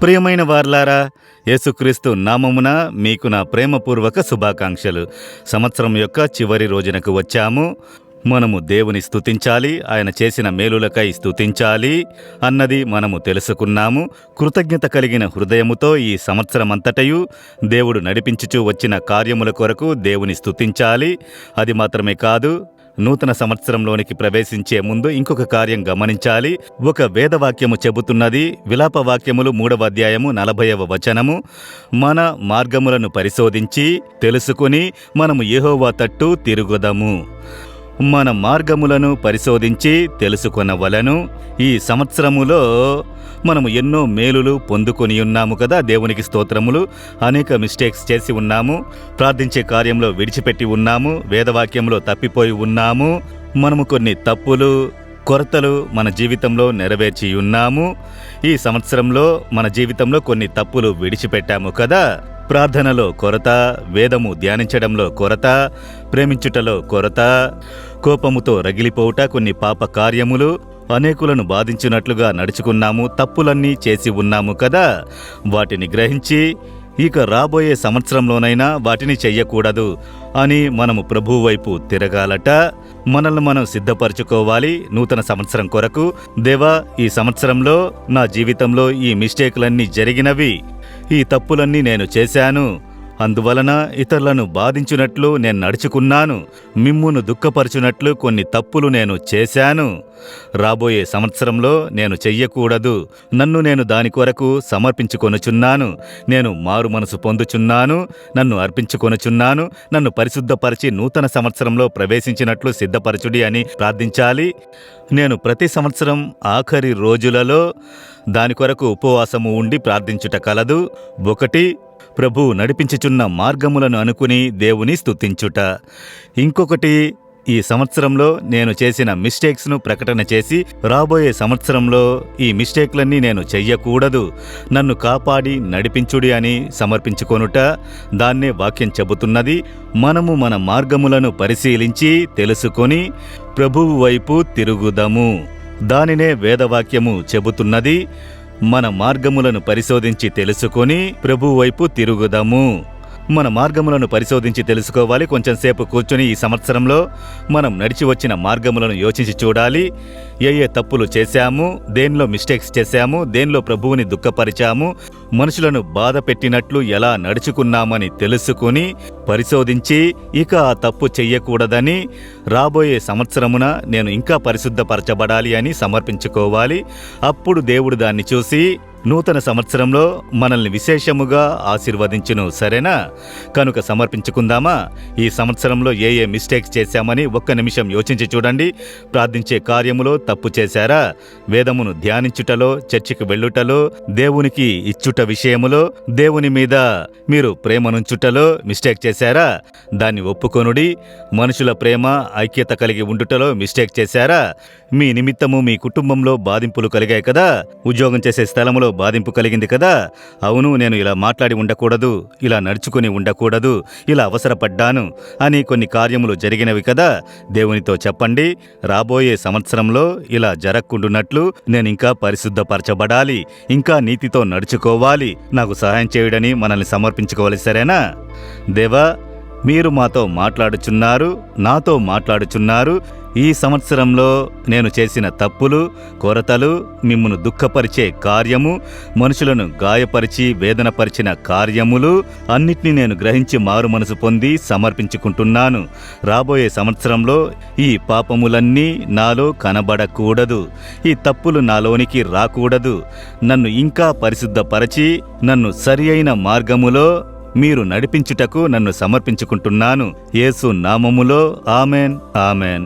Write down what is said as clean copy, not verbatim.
ప్రియమైన వార్లారా, యేసుక్రీస్తు నామమున మీకు నా ప్రేమపూర్వక శుభాకాంక్షలు. సంవత్సరం యొక్క చివరి రోజునకు వచ్చాము. మనము దేవుని స్తుతించాలి, ఆయన చేసిన మేలులకై స్తుతించాలి అన్నది మనము తెలుసుకున్నాము. కృతజ్ఞత కలిగిన హృదయముతో ఈ సంవత్సరమంతటయు దేవుడు నడిపించుచూ వచ్చిన కార్యముల కొరకు దేవుని స్తుతించాలి. అది మాత్రమే కాదు, నూతన సంవత్సరంలోనికి ప్రవేశించే ముందు ఇంకొక కార్యం గమనించాలి. ఒక వేదవాక్యము చెబుతున్నది, విలాపవాక్యములు 3వ అధ్యాయము 40వ వచనము, మన మార్గములను పరిశోధించి తెలుసుకుని మనము యెహోవా తట్టు తిరుగుదము. మన మార్గములను పరిశోధించి తెలుసుకొనవలెను. ఈ సంవత్సరములో మనము ఎన్నో మేలులు పొందుకొని ఉన్నాము కదా, దేవునికి స్తోత్రములు. అనేక మిస్టేక్స్ చేసి ఉన్నాము, ప్రార్థించే కార్యంలో విడిచిపెట్టి ఉన్నాము, వేదవాక్యంలో తప్పిపోయి ఉన్నాము. మనము కొన్ని తప్పులు, కొరతలు మన జీవితంలో నెరవేర్చి ఉన్నాము. ఈ సంవత్సరంలో మన జీవితంలో కొన్ని తప్పులు విడిచిపెట్టాము కదా. ప్రార్థనలో కొరత, వేదము ధ్యానించడంలో కొరత, ప్రేమించుటలో కొరత, కోపముతో రగిలిపోవుట, కొన్ని పాప కార్యములు, అనేకులను బాధించినట్లుగా నడుచుకున్నాము, తప్పులన్నీ చేసి ఉన్నాము కదా. వాటిని గ్రహించి ఇక రాబోయే సంవత్సరంలోనైనా వాటిని చెయ్యకూడదు అని మనము ప్రభువు వైపు తిరగాలట. మనల్ని మనం సిద్ధపరచుకోవాలి నూతన సంవత్సరం కొరకు. దేవా, ఈ సంవత్సరంలో నా జీవితంలో ఈ మిస్టేకులన్నీ జరిగినవి, ఈ తప్పులన్నీ నేను చేశాను, అందువలన ఇతరులను బాధించినట్లు నేను నడుచుకున్నాను, మిమ్మును దుఃఖపరచునట్లు కొన్ని తప్పులు నేను చేశాను. రాబోయే సంవత్సరంలో నేను చెయ్యకూడదు. నన్ను నేను దాని కొరకు సమర్పించుకొనుచున్నాను. నేను మారు మనసు పొందుచున్నాను, నన్ను అర్పించుకొనుచున్నాను. నన్ను పరిశుద్ధపరిచి నూతన సంవత్సరంలో ప్రవేశించినట్లు సిద్ధపరచుడి అని ప్రార్థించాలి. నేను ప్రతి సంవత్సరం ఆఖరి రోజులలో దాని కొరకు ఉపవాసము ఉండి ప్రార్థించుట కలదు. 1, ప్రభు నడిపించుచున్న మార్గములను అనుకుని దేవుని స్తుతించుట. ఇంకొకటి, ఈ సంవత్సరంలో నేను చేసిన మిస్టేక్స్ను ప్రకటన చేసి రాబోయే సంవత్సరంలో ఈ మిస్టేక్లన్నీ నేను చెయ్యకూడదు, నన్ను కాపాడి నడిపించుడి అని సమర్పించుకొనుట. దాన్నే వాక్యం చెబుతున్నది. మనము మన మార్గములను పరిశీలించి తెలుసుకొని ప్రభువు వైపు తిరుగుదము. దానినే వేదవాక్యము చెబుతున్నది. మన మార్గములను పరిశోధించి తెలుసుకొని ప్రభువు వైపు తిరుగుదము. మన మార్గములను పరిశోధించి తెలుసుకోవాలి. కొంచెం సేపు కూర్చొని ఈ సంవత్సరంలో మనం నడిచి వచ్చిన మార్గములను యోచించి చూడాలి. ఏ తప్పులు చేశాము, దేనిలో మిస్టేక్స్ చేశాము, దేనిలో ప్రభువుని దుఃఖపరిచాము, మనుషులను బాధ పెట్టినట్లు ఎలా నడుచుకున్నామని తెలుసుకుని పరిశోధించి ఇక ఆ తప్పు చెయ్యకూడదని, రాబోయే సంవత్సరమున నేను ఇంకా పరిశుద్ధపరచబడాలి అని సమర్పించుకోవాలి. అప్పుడు దేవుడు దాన్ని చూసి నూతన సంవత్సరంలో మనల్ని విశేషముగా ఆశీర్వదించును. సరేనా? కనుక సమర్పించుకుందామా? ఈ సంవత్సరంలో ఏ మిస్టేక్స్ చేశామని ఒక్క నిమిషం యోచించి చూడండి. ప్రార్థించే కార్యములో తప్పు చేశారా? వేదమును ధ్యానించుటలో, చర్చికి వెళ్ళుటలో, దేవునికి ఇచ్చుట విషయములో, దేవుని మీద మీరు ప్రేమనుంచుటలో మిస్టేక్ చేశారా? దాన్ని ఒప్పుకొనుడి. మనుషుల ప్రేమ, ఐక్యత కలిగి ఉండుటలో మిస్టేక్ చేశారా? మీ నిమిత్తము మీ కుటుంబంలో బాధింపులు కలిగాయి కదా, ఉద్యోగం చేసే స్థలములో బాధింపు కలిగింది కదా. అవును, నేను ఇలా మాట్లాడి ఉండకూడదు, ఇలా నడుచుకుని ఉండకూడదు, ఇలా అవసరపడ్డాను అని కొన్ని కార్యములు జరిగినవి కదా. దేవునితో చెప్పండి, రాబోయే సంవత్సరంలో ఇలా జరగకుండునట్లు నేను ఇంకా పరిశుద్ధపరచబడాలి, ఇంకా నీతితో నడుచుకోవాలి, నాకు సహాయం చేయుడని మనల్ని సమర్పించుకోవాలి. సరేనా? దేవా, మీరు మాతో మాట్లాడుచున్నారు, నాతో మాట్లాడుచున్నారు. ఈ సంవత్సరంలో నేను చేసిన తప్పులు, కొరతలు, మిమ్మును దుఃఖపరిచే కార్యము, మనుషులను గాయపరిచి వేదనపరిచిన కార్యములు అన్నిటినీ నేను గ్రహించి మారు మనసు పొంది సమర్పించుకుంటున్నాను. రాబోయే సంవత్సరంలో ఈ పాపములన్నీ నాలో కనబడకూడదు, ఈ తప్పులు నాలోనికి రాకూడదు. నన్ను ఇంకా పరిశుద్ధపరచి నన్ను సరి అయిన మార్గములో మీరు నడిపించుటకు నన్ను సమర్పించుకుంటున్నాను. యేసు నామములో ఆమెన్, ఆమెన్.